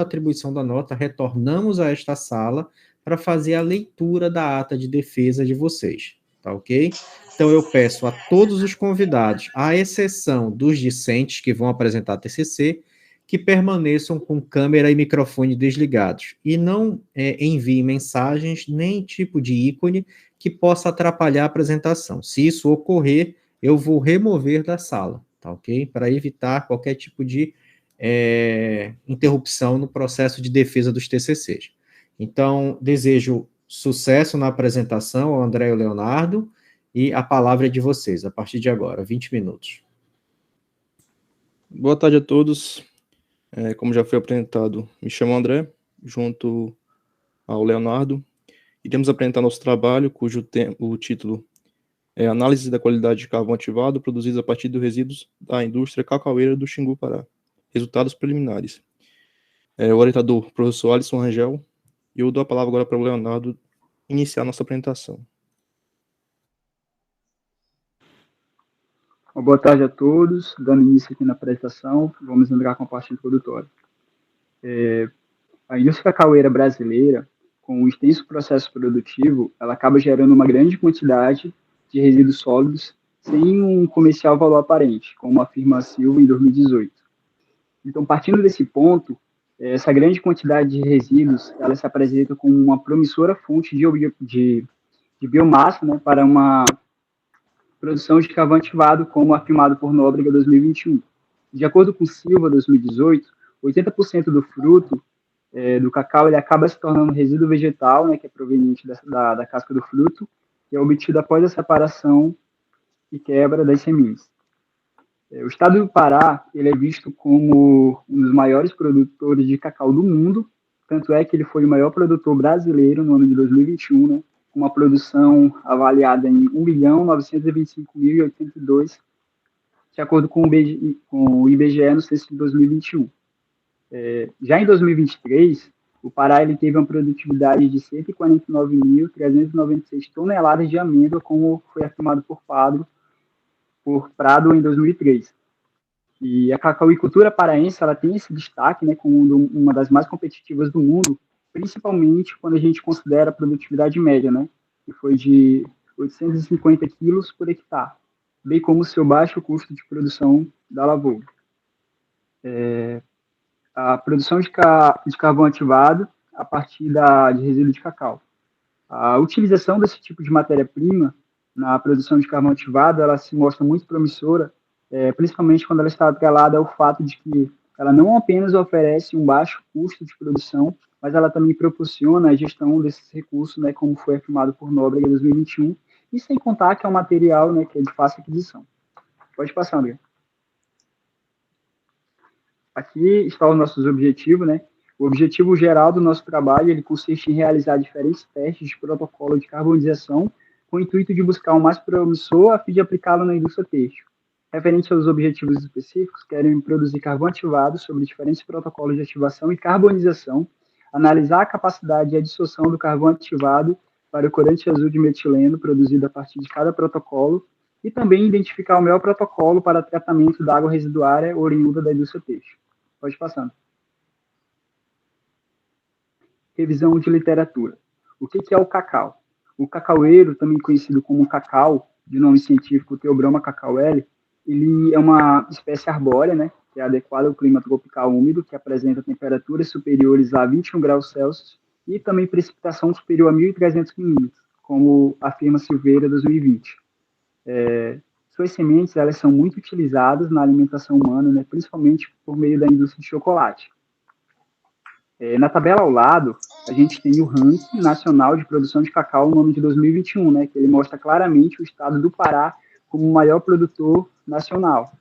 atribuição da nota, retornamos a esta sala para fazer a leitura da ata de defesa de vocês, tá ok? Então, eu peço a todos os convidados, à exceção dos discentes que vão apresentar TCC, que permaneçam com câmera e microfone desligados e não enviem mensagens nem tipo de ícone que possa atrapalhar a apresentação. Se isso ocorrer, eu vou remover da sala, tá ok? Para evitar qualquer tipo de interrupção no processo de defesa dos TCCs. Então, desejo sucesso na apresentação ao André e ao Leonardo, e a palavra é de vocês, a partir de agora, 20 minutos. Boa tarde a todos. Como já foi apresentado, me chamo André, junto ao Leonardo. Iremos apresentar nosso trabalho, cujo o título é Análise da qualidade de carvão ativado produzido a partir dos resíduos da indústria cacaueira do Xingu, Pará. Resultados preliminares. O orientador, professor Alisson Rangel, e eu dou a palavra agora para o Leonardo iniciar nossa apresentação. Boa tarde a todos. Dando início aqui na apresentação, vamos entrar com a parte introdutória. A indústria cacaueira brasileira, com um extenso processo produtivo, ela acaba gerando uma grande quantidade de resíduos sólidos sem um comercial valor aparente, como afirma a Silva em 2018. Então, partindo desse ponto, essa grande quantidade de resíduos, ela se apresenta como uma promissora fonte de biomassa, né, para uma produção de carvão ativado, como afirmado por Nóbrega em 2021. De acordo com Silva, 2018, 80% do fruto do cacau ele acaba se tornando resíduo vegetal, né, que é proveniente da casca do fruto, que é obtido após a separação e quebra das sementes. O estado do Pará ele é visto como um dos maiores produtores de cacau do mundo, tanto é que ele foi o maior produtor brasileiro no ano de 2021, né, com uma produção avaliada em 1.925.082, de acordo com o IBGE no censo de 2021. Já em 2023, o Pará ele teve uma produtividade de 149.396 toneladas de amêndoa, como foi afirmado por Prado em 2003. E a cacauicultura paraense ela tem esse destaque, né, como uma das mais competitivas do mundo, principalmente quando a gente considera a produtividade média, né, que foi de 850 quilos por hectare, bem como o seu baixo custo de produção da lavoura. A produção de carvão ativado a partir de resíduo de cacau. A utilização desse tipo de matéria-prima na produção de carvão ativado, ela se mostra muito promissora, principalmente quando ela está atrelada ao fato de que ela não apenas oferece um baixo custo de produção, mas ela também proporciona a gestão desses recursos, né, como foi afirmado por Nóbrega em 2021, e sem contar que é um material, né, que é de fácil aquisição. Pode passar, André. Aqui estão os nossos objetivos, né? O objetivo geral do nosso trabalho, ele consiste em realizar diferentes testes de protocolo de carbonização com o intuito de buscar o mais promissor a fim de aplicá-lo na indústria têxtil. Referente aos objetivos específicos, querem produzir carvão ativado sobre diferentes protocolos de ativação e carbonização, analisar a capacidade de adsorção do carvão ativado para o corante azul de metileno produzido a partir de cada protocolo e também identificar o melhor protocolo para tratamento da água residuária oriunda da indústria têxtil. Pode passar. Revisão de literatura. O que é o cacau? O cacaueiro, também conhecido como cacau, de nome científico Theobroma cacauelle, ele é uma espécie arbórea, né, que é adequada ao clima tropical úmido, que apresenta temperaturas superiores a 21 graus Celsius e também precipitação superior a 1.300 milímetros, como afirma Silveira 2020. Suas sementes elas são muito utilizadas na alimentação humana, né, principalmente por meio da indústria de chocolate. Na tabela ao lado, a gente tem o ranking nacional de produção de cacau no ano de 2021, né, que ele mostra claramente o estado do Pará como o maior produtor nacional.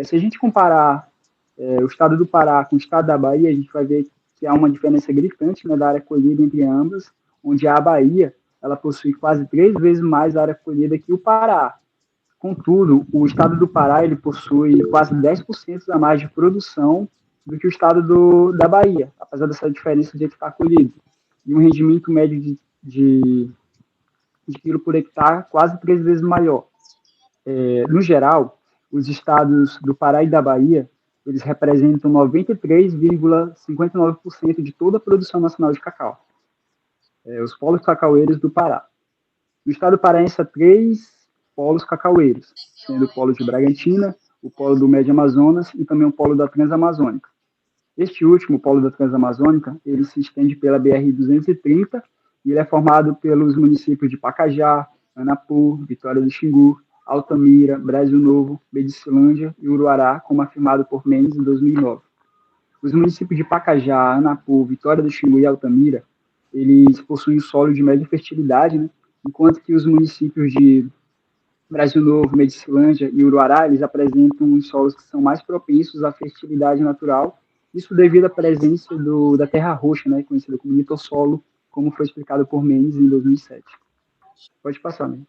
Se a gente comparar o estado do Pará com o estado da Bahia, a gente vai ver que há uma diferença gritante, né, da área colhida entre ambas, onde a Bahia ela possui quase 3 vezes mais área colhida que o Pará. Contudo, o estado do Pará ele possui quase 10% a mais de produção do que o estado da Bahia, apesar dessa diferença de hectare colhido. E um rendimento médio de quilo por hectare quase 3 vezes maior. No geral, os estados do Pará e da Bahia, eles representam 93,59% de toda a produção nacional de cacau. Os polos cacaueiros do Pará. No estado paraense há 3 polos cacaueiros, sendo o polo de Bragantina, o polo do Médio Amazonas e também o polo da Transamazônica. Este último, o polo da Transamazônica, ele se estende pela BR-230 e ele é formado pelos municípios de Pacajá, Anapu, Vitória do Xingu, Altamira, Brasil Novo, Medicilândia e Uruará, como afirmado por Mendes em 2009. Os municípios de Pacajá, Anapu, Vitória do Xingu e Altamira, eles possuem solo de média fertilidade, né? Enquanto que os municípios de Brasil Novo, Medicilândia e Uruará, eles apresentam solos que são mais propensos à fertilidade natural, isso devido à presença da terra roxa, né, conhecida como litossolo, como foi explicado por Mendes em 2007. Pode passar, né?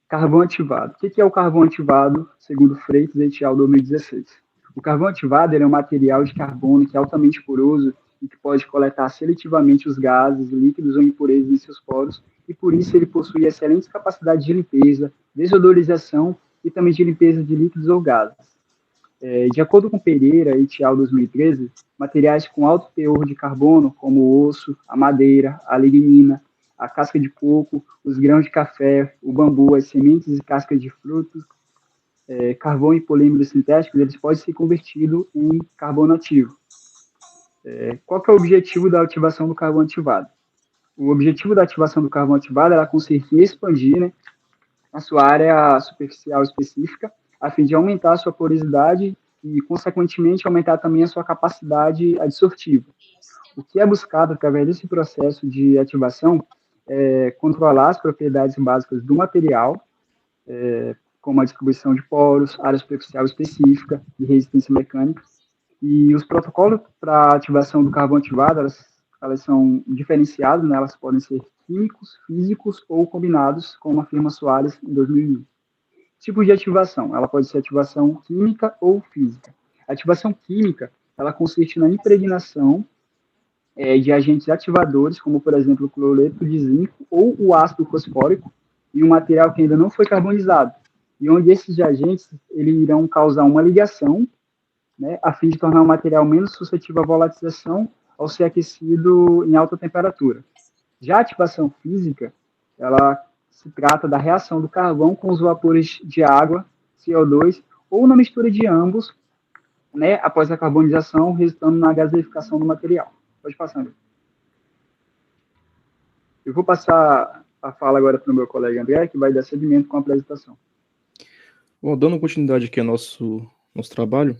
Carvão ativado. O que é o carvão ativado, segundo Freitas et al. 2016? O carvão ativado é um material de carbono que é altamente poroso e que pode coletar seletivamente os gases, líquidos ou impurezas em seus poros, e por isso ele possui excelentes capacidades de limpeza, desodorização e também de limpeza de líquidos ou gases. De acordo com Pereira et al. 2013, materiais com alto teor de carbono, como o osso, a madeira, a lignina, a casca de coco, os grãos de café, o bambu, as sementes e cascas de frutos, carvão e polímeros sintéticos, eles podem ser convertidos em carbono ativo. Qual que é o objetivo da ativação do carvão ativado? O objetivo da ativação do carvão ativado é consistir em expandir, né, a sua área superficial específica, a fim de aumentar a sua porosidade e, consequentemente, aumentar também a sua capacidade adsortiva. O que é buscado através desse processo de ativação é controlar as propriedades básicas do material, como a distribuição de poros, área superficial específica e resistência mecânica. E os protocolos para ativação do carvão ativado, elas são diferenciados, né? Elas podem ser químicos, físicos ou combinados, como afirma Soares em 2001. Tipo de ativação, ela pode ser ativação química ou física. A ativação química, ela consiste na impregnação de agentes ativadores, como, por exemplo, o cloreto de zinco ou o ácido fosfórico, em um material que ainda não foi carbonizado, e onde esses agentes eles irão causar uma ligação, né, a fim de tornar o material menos suscetível à volatilização ao ser aquecido em alta temperatura. Já a ativação física, ela se trata da reação do carvão com os vapores de água, CO2, ou na mistura de ambos, né, após a carbonização, resultando na gaseificação do material. Pode passar, André. Eu vou passar a fala agora para o meu colega André, que vai dar seguimento com a apresentação. Bom, dando continuidade aqui ao nosso trabalho,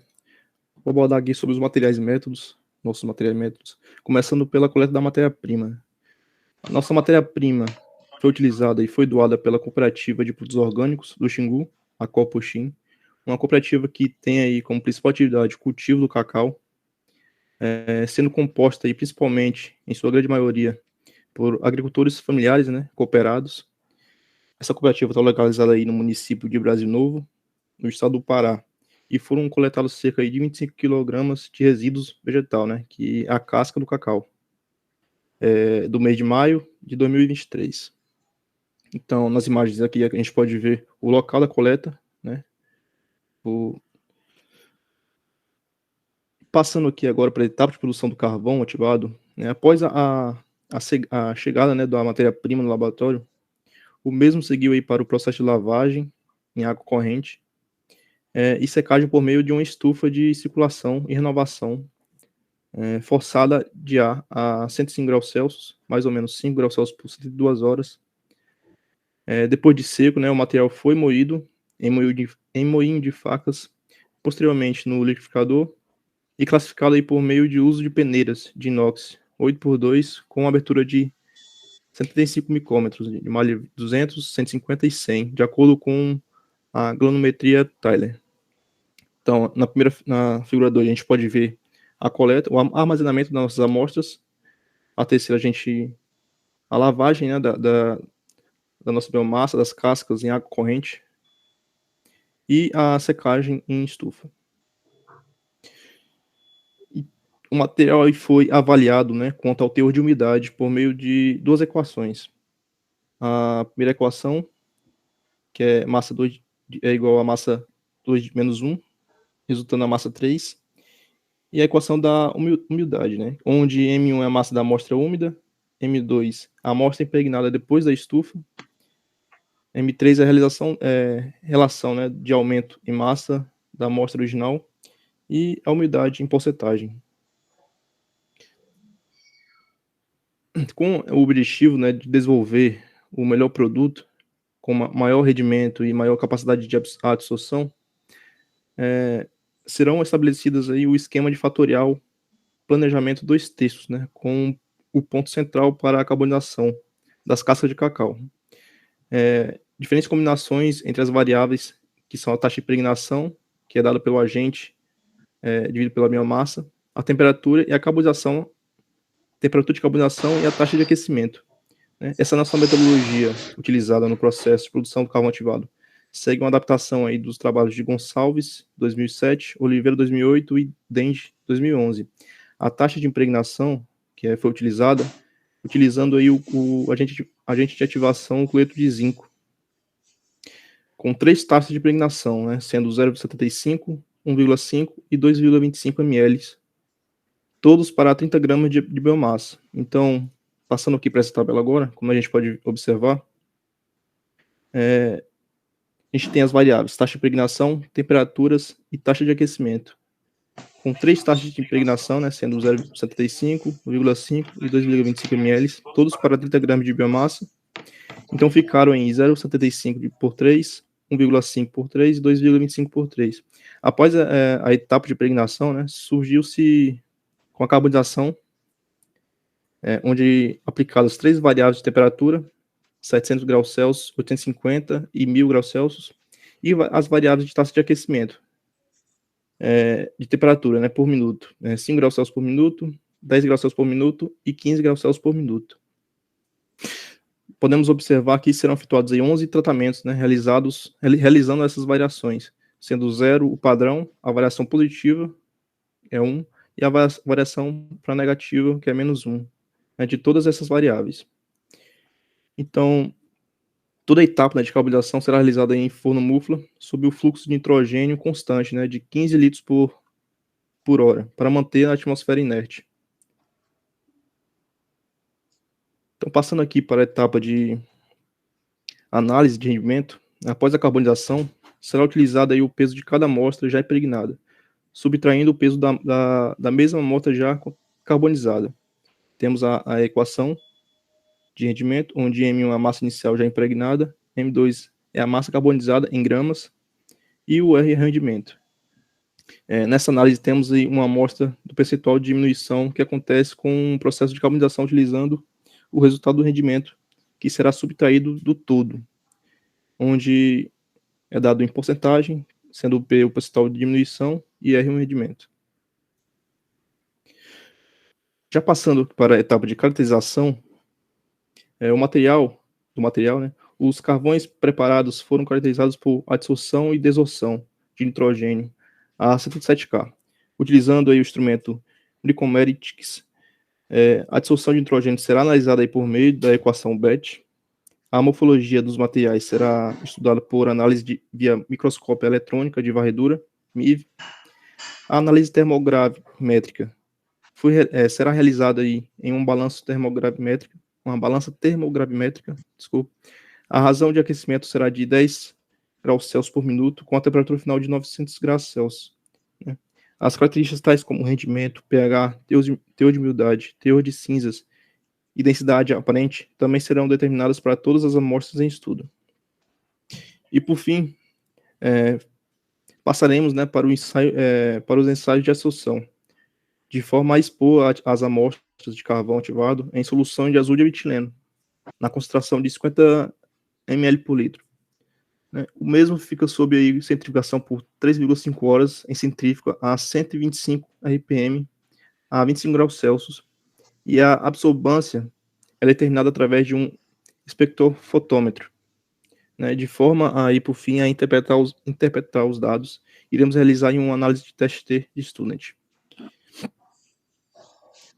vou abordar aqui sobre os materiais e métodos, nossos materiais e métodos, começando pela coleta da matéria-prima. A nossa matéria-prima foi utilizada e foi doada pela Cooperativa de Produtos Orgânicos do Xingu, a Copuxim, uma cooperativa que tem aí como principal atividade o cultivo do cacau, sendo composta aí principalmente, em sua grande maioria, por agricultores familiares, né, cooperados. Essa cooperativa está localizada aí no município de Brasil Novo, no estado do Pará, e foram coletados cerca de 25 kg de resíduos vegetal, né, que é a casca do cacau, do mês de maio de 2023. Então, nas imagens aqui a gente pode ver o local da coleta, né, passando aqui agora para a etapa de produção do carvão ativado, né, após a chegada, né, da matéria-prima no laboratório, o mesmo seguiu aí para o processo de lavagem em água corrente e secagem por meio de uma estufa de circulação e renovação forçada de ar a 105 graus Celsius, mais ou menos 5 graus Celsius por 72 horas. Depois de seco, né, o material foi moído em moinho de facas, posteriormente no liquidificador e classificado aí por meio de uso de peneiras de inox 8x2 com abertura de 75 micrômetros, de malha 200, 150 e 100, de acordo com a granumetria Tyler. Então, na figura 2, a gente pode ver a coleta, o armazenamento das nossas amostras. A terceira, a lavagem, né, da nossa biomassa, das cascas em água corrente. E a secagem em estufa. O material aí foi avaliado, né, quanto ao teor de umidade por meio de duas equações. A primeira equação, que é massa 2 é igual a massa 2 de menos 1, resultando na massa 3. E a equação da umidade, né? Onde M1 é a massa da amostra úmida, M2 a amostra impregnada depois da estufa, M3 é a relação, né, de aumento em massa da amostra original e a umidade em porcentagem. Com o objetivo, né, de desenvolver o melhor produto, com maior rendimento e maior capacidade de absorção, serão estabelecidas aí o esquema de fatorial planejamento 2/3, né, com o ponto central para a carbonização das cascas de cacau. Diferentes combinações entre as variáveis, que são a taxa de impregnação, que é dada pelo agente, dividido pela biomassa, a temperatura e a carbonização, temperatura de carbonização e a taxa de aquecimento. Essa nossa metodologia utilizada no processo de produção do carvão ativado segue uma adaptação aí dos trabalhos de Gonçalves, 2007, Oliveira, 2008 e Denge, 2011. A taxa de impregnação que foi utilizada, utilizando aí o agente de ativação, o cloreto de zinco, com 3 taxas de impregnação, né, sendo 0,75, 1,5 e 2,25 ml, todos para 30 gramas de biomassa. Então, passando aqui para essa tabela agora, como a gente pode observar, a gente tem as variáveis taxa de impregnação, temperaturas e taxa de aquecimento, com 3 taxas de impregnação, né, sendo 0,75, 1,5 e 2,25 ml, todos para 30 gramas de biomassa. Então, ficaram em 0,75 por 3, 1,5 por 3 e 2,25 por 3. Após a etapa de impregnação, né, surgiu-se com a carbonização, onde aplicadas 3 variáveis de temperatura, 700 graus Celsius, 850 e 1000 graus Celsius, e as variáveis de taxa de aquecimento, de temperatura, né, por minuto, 5 graus Celsius por minuto, 10 graus Celsius por minuto e 15 graus Celsius por minuto. Podemos observar que serão efetuados aí 11 tratamentos, né, realizando essas variações, sendo 0 o padrão, a variação positiva é 1, e a variação para negativa, que é menos 1, né, de todas essas variáveis. Então, toda a etapa, né, de carbonização será realizada em forno mufla, sob o fluxo de nitrogênio constante, né, de 15 litros por hora, para manter a atmosfera inerte. Então, passando aqui para a etapa de análise de rendimento, após a carbonização, será utilizado aí o peso de cada amostra já impregnada, subtraindo o peso da mesma amostra já carbonizada. Temos a equação de rendimento, onde M1 é a massa inicial já impregnada, M2 é a massa carbonizada em gramas, e o R é rendimento. Nessa análise temos aí uma amostra do percentual de diminuição que acontece com o processo de carbonização utilizando o resultado do rendimento, que será subtraído do todo, onde é dado em porcentagem, sendo P o percentual de diminuição e R o rendimento. Já passando para a etapa de caracterização, o material, né, os carvões preparados foram caracterizados por adsorção e desorção de nitrogênio a 77K, utilizando aí o instrumento Glycometrics. A dissolução de nitrogênio será analisada aí por meio da equação BET. A morfologia dos materiais será estudada por análise via microscópio eletrônica de varredura, MIV. A análise termogravimétrica será realizada aí em uma balança termogravimétrica, desculpa. A razão de aquecimento será de 10 graus Celsius por minuto, com a temperatura final de 900 graus Celsius. Né? As características tais como rendimento, pH, teor de umidade, teor de cinzas e densidade aparente também serão determinadas para todas as amostras em estudo. E por fim, passaremos, né, para os ensaios de absorção, de forma a expor as amostras de carvão ativado em solução de azul de etileno, na concentração de 50 ml por litro. O mesmo fica sob aí centrifugação por 3,5 horas em centrífuga a 125 RPM a 25 graus Celsius, e a absorbância é determinada através de um espectrofotômetro, né, de forma a ir, por fim, a interpretar os dados. Iremos realizar uma análise de teste de student.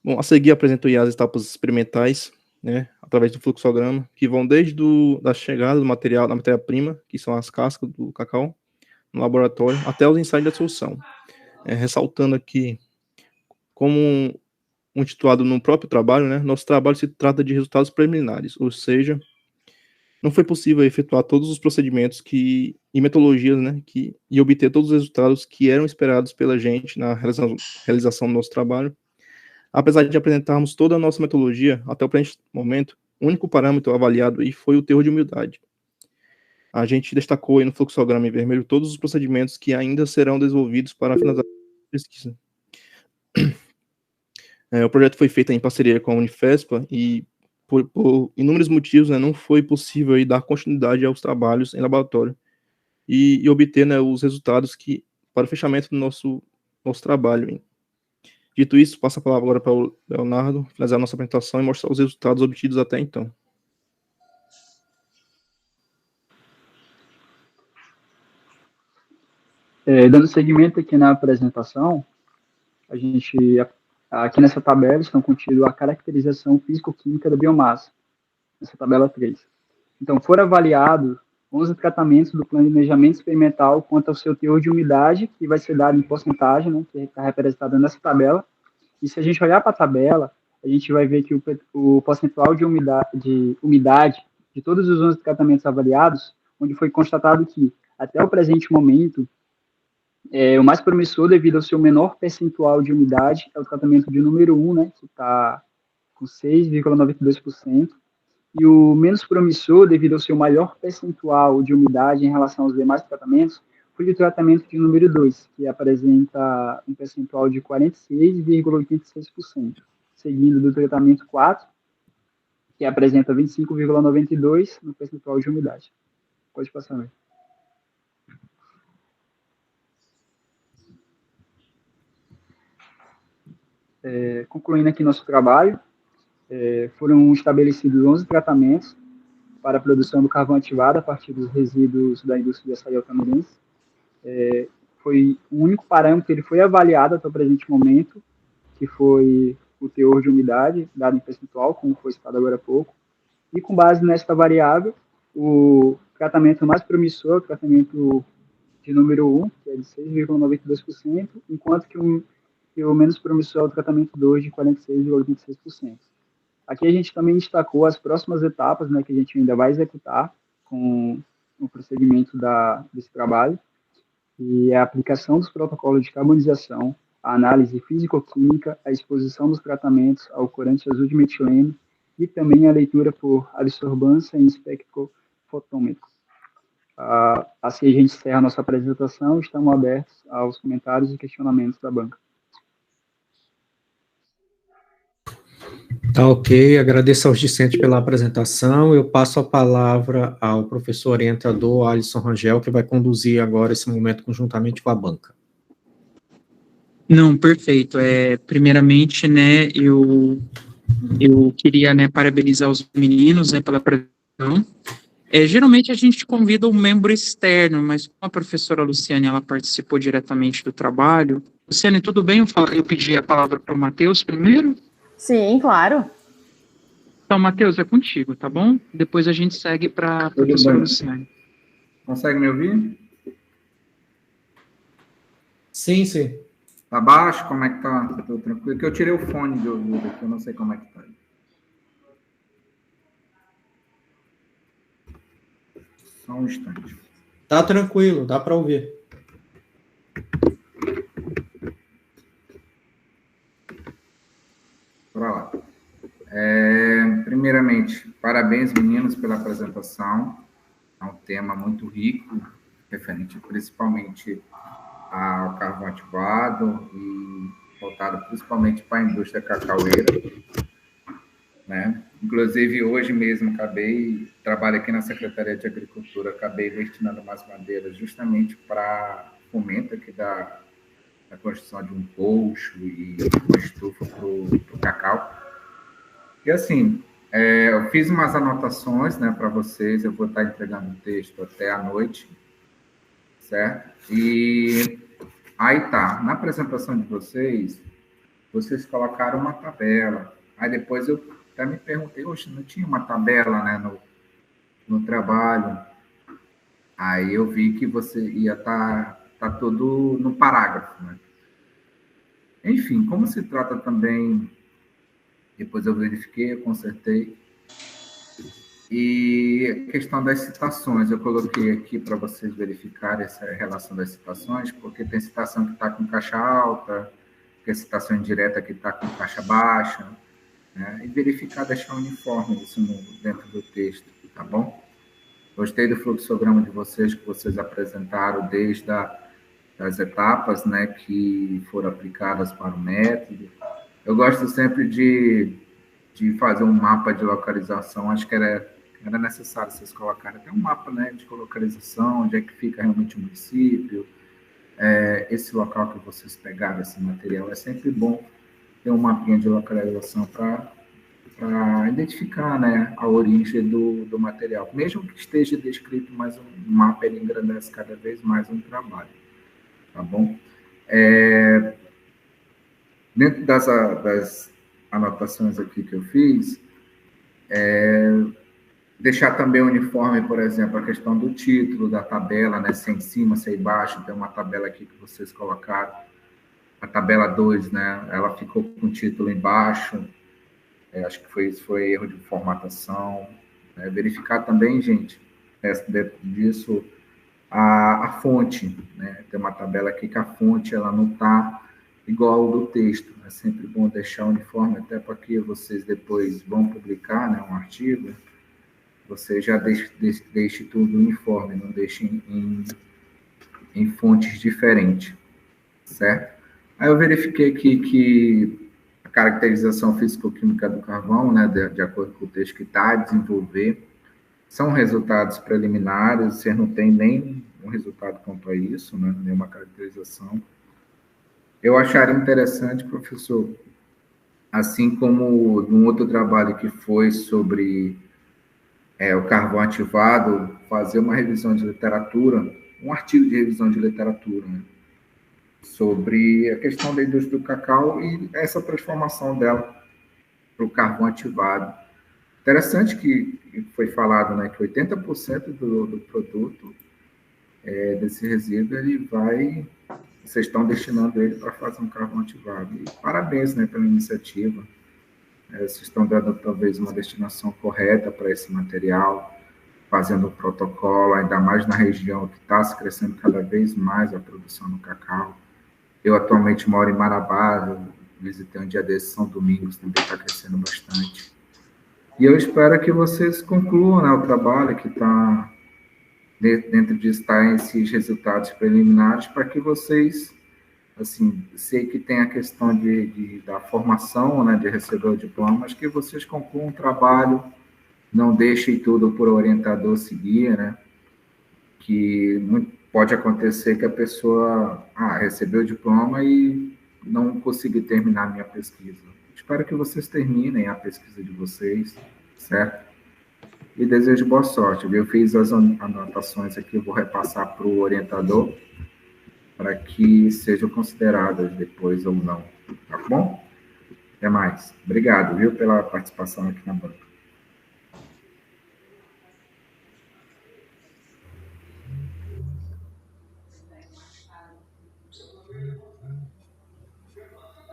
Bom, a seguir apresento aí as etapas experimentais, né, através do fluxograma, que vão desde da chegada do material, da matéria-prima, que são as cascas do cacau, no laboratório até os ensaios da solução. Ressaltando aqui, como um intitulado no próprio trabalho, né, nosso trabalho se trata de resultados preliminares, ou seja, não foi possível efetuar todos os procedimentos e metodologias, né, e obter todos os resultados que eram esperados pela gente na realização do nosso trabalho. Apesar de apresentarmos toda a nossa metodologia, até o presente momento, o único parâmetro avaliado aí foi o teor de humildade. A gente destacou aí no fluxograma em vermelho todos os procedimentos que ainda serão desenvolvidos para finalizar a pesquisa. O projeto foi feito em parceria com a Unifespa e, por inúmeros motivos, né, não foi possível aí dar continuidade aos trabalhos em laboratório e obter, né, os resultados para o fechamento do nosso trabalho. Hein. Dito isso, passo a palavra agora para o Leonardo finalizar a nossa apresentação e mostrar os resultados obtidos até então. Dando seguimento aqui na apresentação, a gente, aqui nessa tabela estão contidas a caracterização físico-química da biomassa, nessa tabela 3. Então, foram avaliados 11 tratamentos do planejamento experimental quanto ao seu teor de umidade, que vai ser dado em porcentagem, né, que está representada nessa tabela. E se a gente olhar para a tabela, a gente vai ver que o percentual de umidade de todos os 11 tratamentos avaliados, onde foi constatado que, até o presente momento, o mais promissor, devido ao seu menor percentual de umidade, é o tratamento de número 1, né, que está com 6,92%, e o menos promissor, devido ao seu maior percentual de umidade em relação aos demais tratamentos, foi o tratamento de número 2, que apresenta um percentual de 46,86%, seguindo do tratamento 4, que apresenta 25,92% no percentual de umidade. Pode passar, né? Concluindo aqui nosso trabalho, foram estabelecidos 11 tratamentos para a produção do carvão ativado a partir dos resíduos da indústria de açaí altamiraense. Foi o único parâmetro que ele foi avaliado até o presente momento, que foi o teor de umidade, dado em percentual, como foi citado agora há pouco. E com base nesta variável, o tratamento mais promissor, o tratamento de número 1, que é de 6,92%, enquanto que o menos promissor é o tratamento 2, de 46,86%. Aqui a gente também destacou as próximas etapas, né, que a gente ainda vai executar com o prosseguimento desse trabalho, e a aplicação dos protocolos de carbonização, a análise físico-química, a exposição dos tratamentos ao corante azul de metileno e também a leitura por absorvância em espectrofotômetro. Assim a gente encerra a nossa apresentação, estamos abertos aos comentários e questionamentos da banca. Tá ok, agradeço aos discentes pela apresentação. Eu passo a palavra ao professor orientador Alisson Rangel, que vai conduzir agora esse momento conjuntamente com a banca. Não, perfeito. Primeiramente, né, eu queria, né, parabenizar os meninos, né, pela apresentação. Geralmente a gente convida um membro externo, mas como a professora Luciane, ela participou diretamente do trabalho. Luciane, tudo bem? Eu pedi a palavra para o Matheus primeiro? Sim, claro. Então, Matheus, é contigo, tá bom? Depois a gente segue para a professora Luciane. Consegue me ouvir? Sim, sim. Tá baixo? Como é que tá? Tô tranquilo? Que eu tirei o fone de ouvido aqui, eu não sei como é que tá. Só um instante. Tá tranquilo, dá para ouvir. Bora lá. Primeiramente, parabéns, meninos, pela apresentação. É um tema muito rico, referente principalmente ao carvão ativado e voltado principalmente para a indústria cacaueira, né? Inclusive, hoje mesmo trabalho aqui na Secretaria de Agricultura, acabei destinando umas madeiras justamente para fomento aqui da construção de um colcho e uma estufa para o cacau. E assim, eu fiz umas anotações, né, para vocês, eu vou estar entregando o texto até à noite, certo? E aí tá, na apresentação de vocês colocaram uma tabela, aí depois eu até me perguntei, oxe, não tinha uma tabela, né, no trabalho. Aí eu vi que você ia tá tudo no parágrafo, né? Enfim, como se trata também, depois eu verifiquei, eu consertei, e a questão das citações, eu coloquei aqui para vocês verificarem essa relação das citações, porque tem citação que está com caixa alta, tem citação indireta que está com caixa baixa, né? E verificar, deixar uniforme isso dentro do texto, tá bom? Gostei do fluxograma de vocês, que vocês apresentaram desde as etapas, né, que foram aplicadas para o método. Eu gosto sempre de fazer um mapa de localização, acho que era necessário vocês colocarem até um mapa, né, de localização, onde é que fica realmente o município, esse local que vocês pegaram, esse material. É sempre bom ter um mapinha de localização para identificar, né, a origem do material. Mesmo que esteja descrito, mas um mapa ele engrandece cada vez mais um trabalho, tá bom? Dentro das anotações aqui que eu fiz, deixar também uniforme, por exemplo, a questão do título da tabela, né, se é em cima, se é embaixo. Tem uma tabela aqui que vocês colocaram, a tabela 2, né, ela ficou com o título embaixo. Acho que foi erro de formatação. Verificar também, gente, dentro disso, a fonte, né? Tem uma tabela aqui que a fonte ela não está igual ao do texto. É sempre bom deixar uniforme, até porque vocês depois vão publicar, né, um artigo, você já deixe tudo uniforme, não deixe em fontes diferentes, certo? Aí eu verifiquei aqui que a caracterização físico-química do carvão, né, de acordo com o texto que está a desenvolver, são resultados preliminares, você não tem nem um resultado quanto a isso, né, nenhuma caracterização. Eu acharia interessante, professor, assim como num outro trabalho que foi sobre o carvão ativado, fazer uma revisão de literatura, um artigo de revisão de literatura, né, sobre a questão da indústria do cacau e essa transformação dela para o carvão ativado. Interessante que foi falado, né, que 80% do produto desse resíduo, vocês estão destinando ele para fazer um carvão ativado. E parabéns, né, pela iniciativa. Vocês estão dando, talvez, uma destinação correta para esse material, fazendo um protocolo, ainda mais na região que está se crescendo cada vez mais a produção do cacau. Eu atualmente moro em Marabá, visitei um dia desses, São Domingos, também está crescendo bastante. E eu espero que vocês concluam, né, o trabalho que está dentro disso, está esses resultados preliminares, para que vocês, assim, sei que tem a questão da formação, né, de receber o diploma, mas que vocês concluam o trabalho, não deixem tudo por orientador seguir, né, que pode acontecer que a pessoa recebeu o diploma e não conseguiu terminar a minha pesquisa. Espero que vocês terminem a pesquisa de vocês, certo? E desejo boa sorte, viu? Eu fiz as anotações aqui, eu vou repassar para o orientador, para que sejam consideradas depois ou não, tá bom? Até mais. Obrigado, viu, pela participação aqui na banca.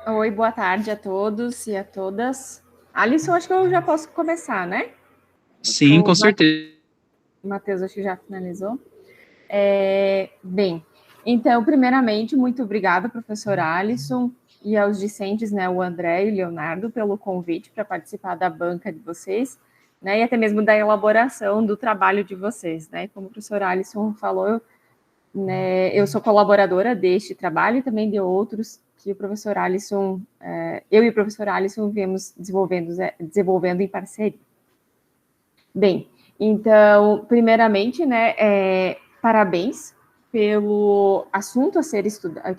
Oi, boa tarde a todos e a todas. Alisson, acho que eu já posso começar, né? Sim, com certeza. Matheus, acho que já finalizou. Bem, então, primeiramente, muito obrigada, professor Alisson, e aos discentes, né, o André e o Leonardo, pelo convite para participar da banca de vocês, né, e até mesmo da elaboração do trabalho de vocês, né? Como o professor Alisson falou, né, eu sou colaboradora deste trabalho e também de outros que o professor Alisson, eu e o professor Alisson viemos desenvolvendo em parceria. Bem, então, primeiramente, né, parabéns pelo assunto que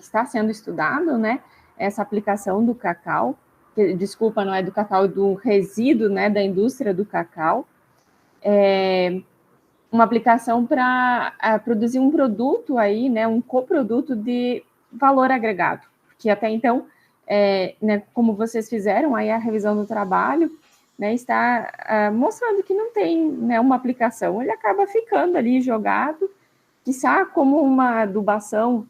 está sendo estudado, né, essa aplicação do cacau, desculpa, não é do cacau, do resíduo, né, da indústria do cacau, uma aplicação para produzir um produto aí, né, um coproduto de valor agregado, que até então, né, como vocês fizeram aí a revisão do trabalho, né, está mostrando que não tem, né, uma aplicação, ele acaba ficando ali jogado, quiçá como uma adubação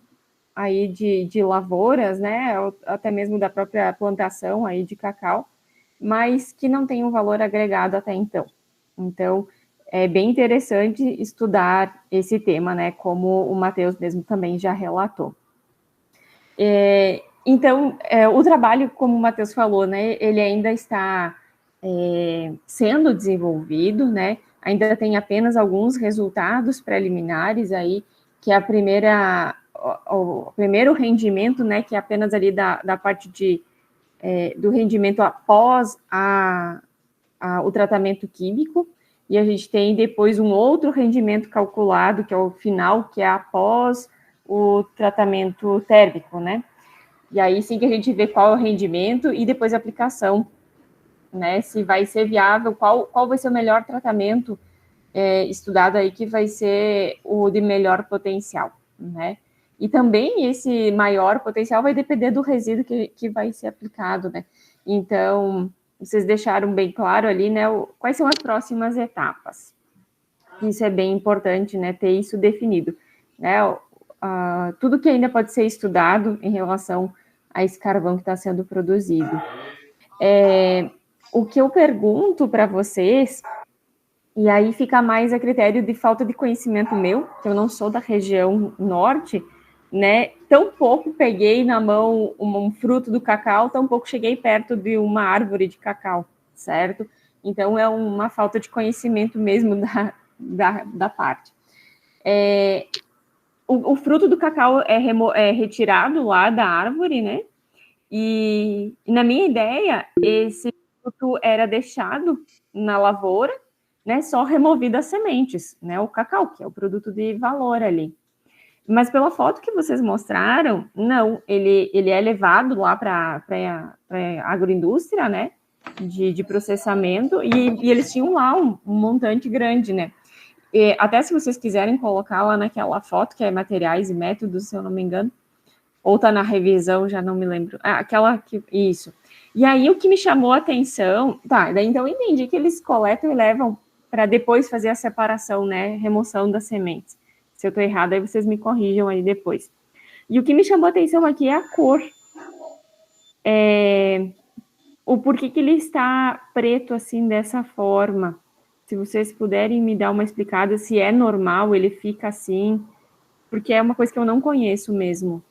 aí de lavouras, né, ou até mesmo da própria plantação aí de cacau, mas que não tem um valor agregado até então. Então, é bem interessante estudar esse tema, né, como o Matheus mesmo também já relatou. Então, o trabalho, como o Matheus falou, né, ele ainda está sendo desenvolvido, né, ainda tem apenas alguns resultados preliminares aí, que é o primeiro rendimento, né, que é apenas ali da parte do rendimento após o tratamento químico, e a gente tem depois um outro rendimento calculado, que é o final, que é após o tratamento térmico, né? E aí sim que a gente vê qual é o rendimento e depois a aplicação, né? Se vai ser viável, qual vai ser o melhor tratamento estudado aí que vai ser o de melhor potencial, né? E também esse maior potencial vai depender do resíduo que vai ser aplicado, né? Então, vocês deixaram bem claro ali, né, quais são as próximas etapas. Isso é bem importante, né, ter isso definido, né? Tudo que ainda pode ser estudado em relação a esse carvão que está sendo produzido. O que eu pergunto para vocês, e aí fica mais a critério de falta de conhecimento meu, que eu não sou da região norte, né? Tão pouco peguei na mão um fruto do cacau, tão pouco cheguei perto de uma árvore de cacau, certo? Então, é uma falta de conhecimento mesmo da parte. O fruto do cacau é retirado lá da árvore, né? E na minha ideia, esse fruto era deixado na lavoura, né? Só removido as sementes, né? O cacau, que é o produto de valor ali. Mas pela foto que vocês mostraram, não, ele é levado lá para a agroindústria, né, de processamento, e eles tinham lá um montante grande, né. E até se vocês quiserem colocar lá naquela foto, que é materiais e métodos, se eu não me engano, ou tá na revisão, já não me lembro, isso. E aí o que me chamou a atenção, daí então eu entendi que eles coletam e levam para depois fazer a separação, né, remoção das sementes. Se eu estou errada, aí vocês me corrijam aí depois. E o que me chamou a atenção aqui é a cor. O porquê que ele está preto assim, dessa forma. Se vocês puderem me dar uma explicada, se é normal, ele fica assim, porque é uma coisa que eu não conheço mesmo.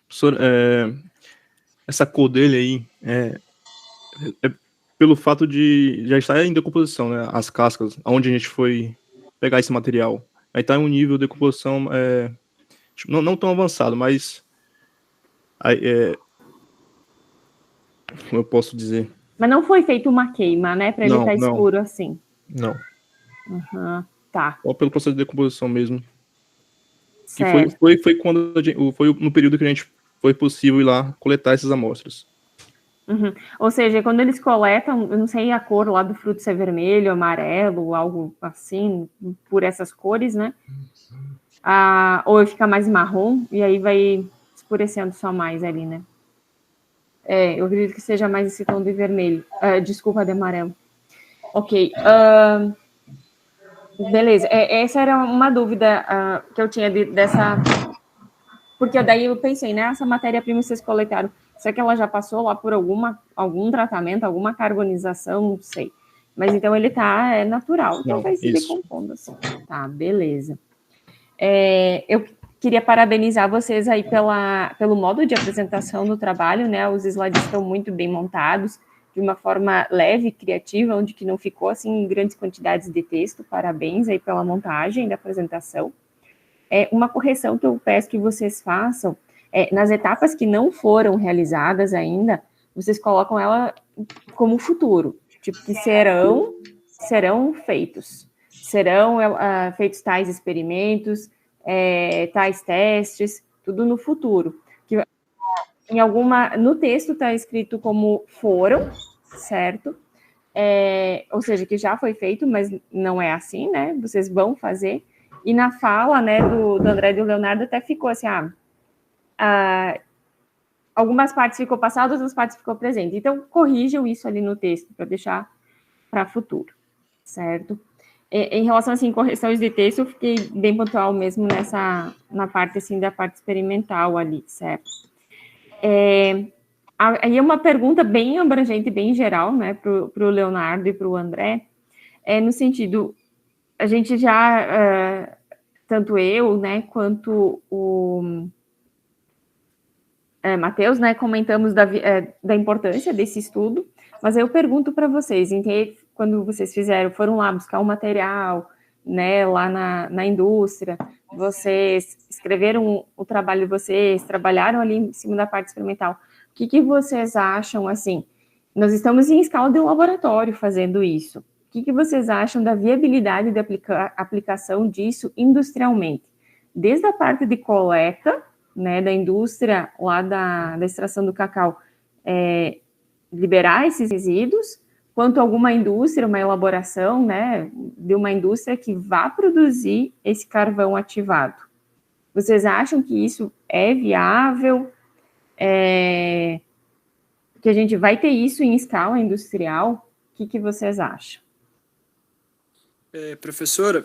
Professor, essa cor dele aí é pelo fato de já estar em decomposição, né? As cascas, onde a gente foi pegar esse material. Aí está em um nível de decomposição não tão avançado, mas como eu posso dizer? Mas não foi feita uma queima, né? Para ele estar escuro assim. Não. Tá. Ou pelo processo de decomposição mesmo. Certo. Que foi quando foi no período que a gente foi possível ir lá coletar essas amostras. Uhum. Ou seja, quando eles coletam, eu não sei a cor lá do fruto se é vermelho, amarelo, algo assim, por essas cores, né? Ou fica mais marrom, e aí vai escurecendo só mais ali, né? Eu acredito que seja mais esse tom de vermelho. Desculpa, de amarelo. Ok. Beleza. Essa era uma dúvida que eu tinha dessa... Porque daí eu pensei, né? Essa matéria-prima vocês coletaram, será que ela já passou lá por algum tratamento, alguma carbonização? Não sei. Mas então ele é natural, então vai se decompondo assim. Tá, beleza. Eu queria parabenizar vocês aí pelo modo de apresentação do trabalho, né? Os slides estão muito bem montados, de uma forma leve e criativa, onde que não ficou assim em grandes quantidades de texto. Parabéns aí pela montagem da apresentação. Uma correção que eu peço que vocês façam, nas etapas que não foram realizadas ainda, vocês colocam ela como futuro, tipo que serão feitos. Serão feitos tais experimentos, tais testes, tudo no futuro. Que, no texto está escrito como foram, certo? Ou seja, que já foi feito, mas não é assim, né? Vocês vão fazer. E na fala, né, do André e do Leonardo até ficou assim, algumas partes ficou passado, outras partes ficou presente. Então, corrijam isso ali no texto, para deixar para futuro, certo? Em relação, assim, correções de texto, eu fiquei bem pontual mesmo na parte, assim, da parte experimental ali, certo? Aí é uma pergunta bem abrangente, bem geral, né, para o Leonardo e para o André, no sentido, a gente já, tanto eu, né, quanto o Matheus, né, comentamos da importância desse estudo, mas eu pergunto para vocês, quando vocês foram lá buscar o material, né, lá na indústria, vocês escreveram o trabalho de vocês, trabalharam ali em cima da parte experimental, o que vocês acham, assim, nós estamos em escala de um laboratório fazendo isso, o que vocês acham da viabilidade de aplicação disso industrialmente? Desde a parte de coleta, né, da indústria lá da extração do cacau liberar esses resíduos, quanto alguma indústria, uma elaboração, né, de uma indústria que vá produzir esse carvão ativado. Vocês acham que isso é viável? Que a gente vai ter isso em escala industrial? O que vocês acham? Professora,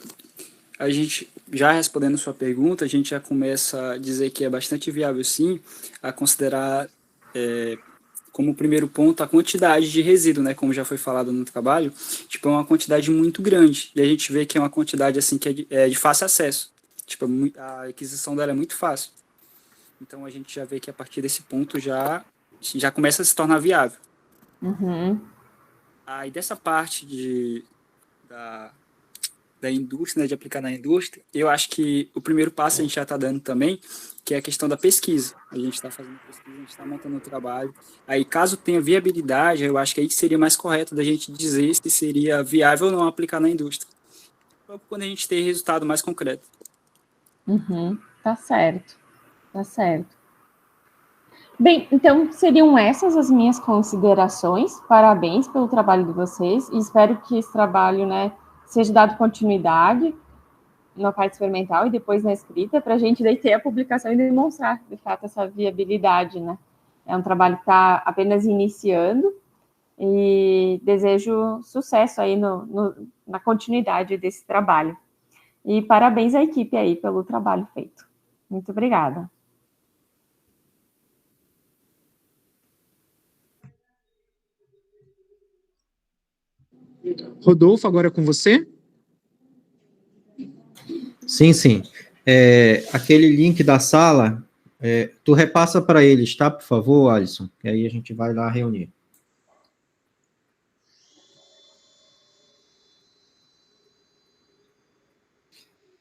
a gente, já respondendo sua pergunta, a gente já começa a dizer que é bastante viável, sim, a considerar como primeiro ponto a quantidade de resíduo, né, como já foi falado no trabalho, tipo, é uma quantidade muito grande, e a gente vê que é uma quantidade, assim, que é de fácil acesso, tipo, a aquisição dela é muito fácil, então a gente já vê que a partir desse ponto já começa a se tornar viável. Uhum. Aí dessa parte da indústria, né, de aplicar na indústria, eu acho que o primeiro passo a gente já está dando também, que é a questão da pesquisa. A gente está fazendo pesquisa, a gente está montando um trabalho. Aí, caso tenha viabilidade, eu acho que aí seria mais correto da gente dizer se seria viável ou não aplicar na indústria. Quando a gente tem resultado mais concreto. Uhum. Tá certo. Tá certo. Bem, então seriam essas as minhas considerações. Parabéns pelo trabalho de vocês e espero que esse trabalho, né, seja dado continuidade na parte experimental e depois na escrita, para a gente daí ter a publicação e demonstrar, de fato, essa viabilidade, né? É um trabalho que está apenas iniciando e desejo sucesso aí na continuidade desse trabalho. E parabéns à equipe aí pelo trabalho feito. Muito obrigada. Rodolfo, agora é com você? Sim, sim. Aquele link da sala, tu repassa para eles, tá? Por favor, Alisson. E aí a gente vai lá reunir.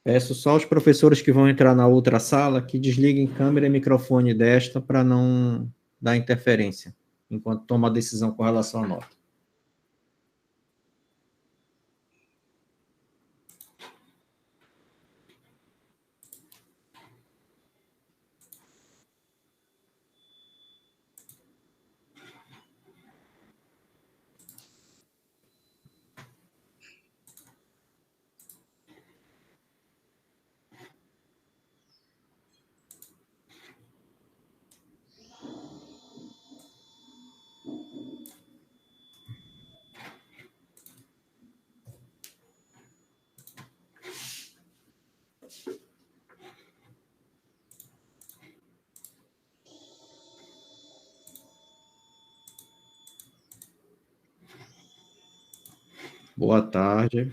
Peço só aos professores que vão entrar na outra sala que desliguem câmera e microfone desta para não dar interferência, enquanto toma a decisão com relação à nota. Boa tarde.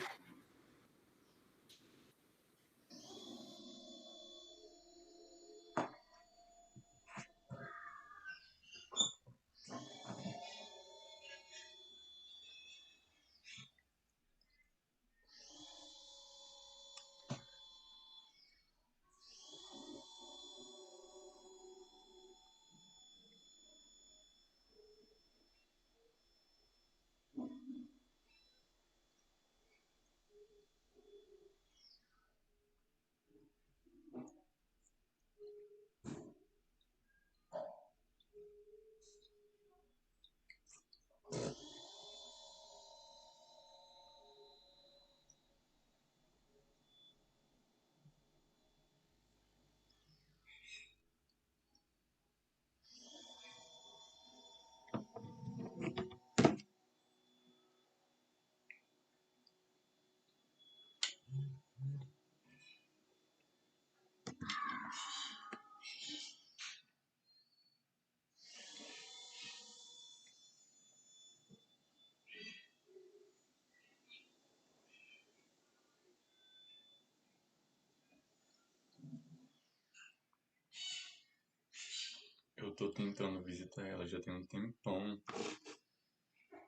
eu tô tentando visitar ela já tem um tempão.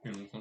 Eu não consigo